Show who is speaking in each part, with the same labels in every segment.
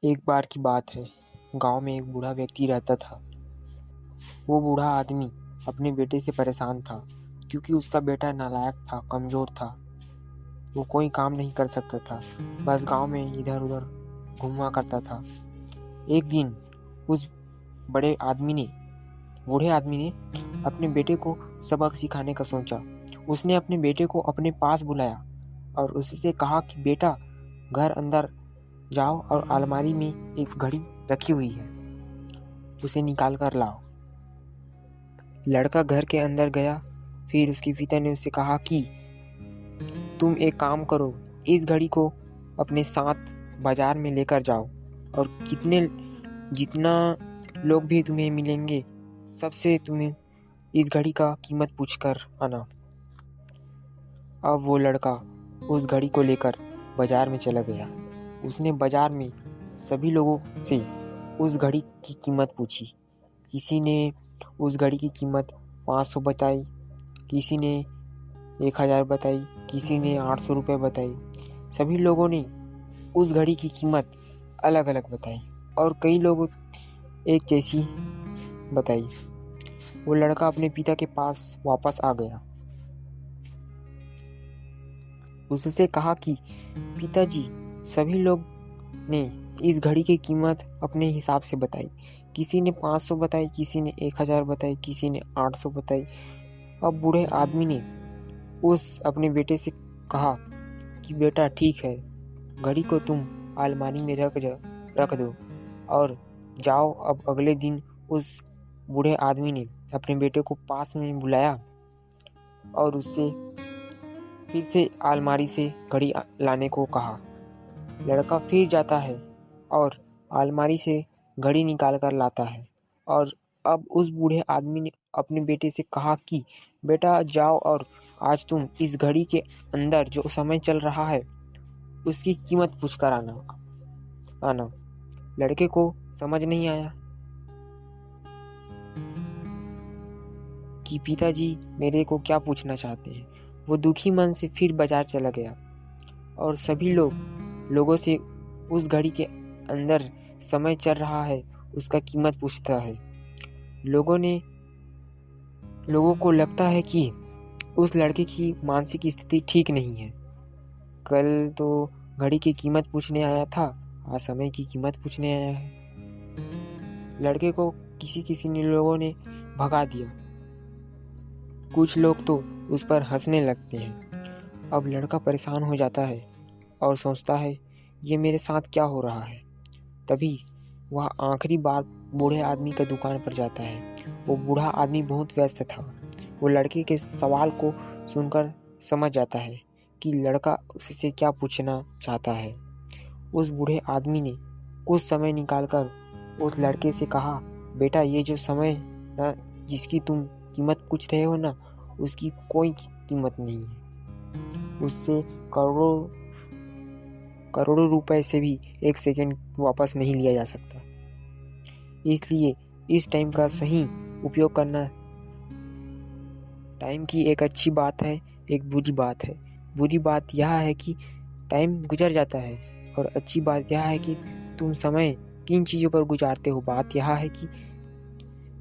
Speaker 1: एक बार की बात है। गांव में एक बूढ़ा व्यक्ति रहता था। वो बूढ़ा आदमी अपने बेटे से परेशान था, क्योंकि उसका बेटा नालायक था, कमजोर था। वो कोई काम नहीं कर सकता था, बस गांव में इधर उधर घूमा करता था। एक दिन उस बूढ़े आदमी ने अपने बेटे को सबक सिखाने का सोचा। उसने अपने बेटे को अपने पास बुलाया और उससे कहा कि बेटा, घर अंदर जाओ और अलमारी में एक घड़ी रखी हुई है, उसे निकाल कर लाओ। लड़का घर के अंदर गया। फिर उसके पिता ने उससे कहा कि तुम एक काम करो, इस घड़ी को अपने साथ बाजार में लेकर जाओ और जितना लोग भी तुम्हें मिलेंगे, सबसे तुम्हें इस घड़ी का कीमत पूछ कर आना। अब वो लड़का उस घड़ी को लेकर बाजार में चला गया। उसने बाजार में सभी लोगों से उस घड़ी की कीमत पूछी। किसी ने उस घड़ी की कीमत 500 बताई, किसी ने 1000 बताई, किसी ने 800 रुपये बताई। सभी लोगों ने उस घड़ी की कीमत अलग अलग बताई और कई लोगों एक जैसी बताई। वो लड़का अपने पिता के पास वापस आ गया। उससे कहा कि पिताजी, सभी लोग ने इस घड़ी की कीमत अपने हिसाब से बताई। किसी ने 500 बताई, किसी ने 1000 बताई, किसी ने 800 बताई। अब बूढ़े आदमी ने उस अपने बेटे से कहा कि बेटा, ठीक है, घड़ी को तुम अलमारी में रख दो और जाओ। अब अगले दिन उस बूढ़े आदमी ने अपने बेटे को पास में बुलाया और उससे फिर से अलमारी से घड़ी लाने को कहा। लड़का फिर जाता है और अलमारी से घड़ी निकाल कर लाता है। और अब उस बूढ़े आदमी ने अपने बेटे से कहा कि बेटा, जाओ और आज तुम इस घड़ी के अंदर जो समय चल रहा है उसकी कीमत पूछ कर आना। लड़के को समझ नहीं आया कि पिताजी मेरे को क्या पूछना चाहते हैं। वो दुखी मन से फिर बाजार चला गया और सभी लोगों से उस घड़ी के अंदर समय चल रहा है उसका कीमत पूछता है। लोगों को लगता है कि उस लड़के की मानसिक स्थिति ठीक नहीं है। कल तो घड़ी की कीमत पूछने आया था, आज समय की कीमत पूछने आया है। लड़के को किसी ने लोगों ने भगा दिया। कुछ लोग तो उस पर हंसने लगते हैं। अब लड़का परेशान हो जाता है और सोचता है, ये मेरे साथ क्या हो रहा है। तभी वह आखिरी बार बूढ़े आदमी का दुकान पर जाता है। वो बूढ़ा आदमी बहुत व्यस्त था। वो लड़के के सवाल को सुनकर समझ जाता है कि लड़का उससे क्या पूछना चाहता है। उस बूढ़े आदमी ने कुछ समय निकालकर उस लड़के से कहा, बेटा, ये जो समय ना जिसकी तुम कीमत पूछ रहे हो ना, उसकी कोई कीमत नहीं है। उससे करोड़ों रुपए से भी एक सेकंड वापस नहीं लिया जा सकता। इसलिए इस टाइम का सही उपयोग करना। टाइम की एक अच्छी बात है, एक बुरी बात है। बुरी बात यह है कि टाइम गुजर जाता है और अच्छी बात यह है कि तुम समय किन चीज़ों पर गुजारते हो। बात यह है कि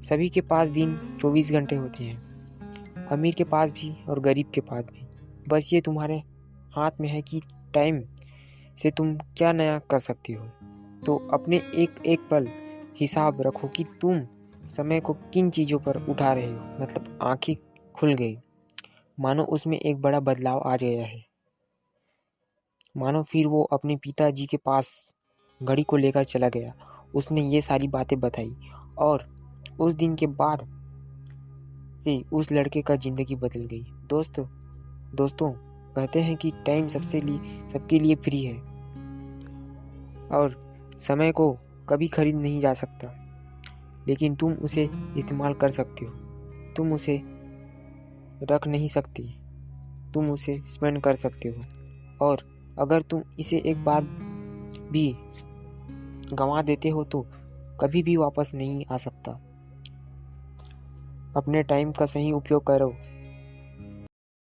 Speaker 1: सभी के पास दिन 24 घंटे होते हैं, अमीर के पास भी और गरीब के पास भी। बस ये तुम्हारे हाथ में है कि टाइम से तुम क्या नया कर सकते हो। तो अपने एक एक पल हिसाब रखो कि तुम समय को किन चीज़ों पर उठा रहे हो। मतलब आंखें खुल गई, मानो उसमें एक बड़ा बदलाव आ गया है। मानो फिर वो अपने पिताजी के पास घड़ी को लेकर चला गया। उसने ये सारी बातें बताई और उस दिन के बाद से उस लड़के का जिंदगी बदल गई। दोस्तों कहते हैं कि टाइम सबके लिए फ्री है और समय को कभी खरीद नहीं जा सकता, लेकिन तुम उसे इस्तेमाल कर सकते हो। तुम उसे रख नहीं सकते, तुम उसे स्पेंड कर सकते हो। और अगर तुम इसे एक बार भी गंवा देते हो तो कभी भी वापस नहीं आ सकता। अपने टाइम का सही उपयोग करो।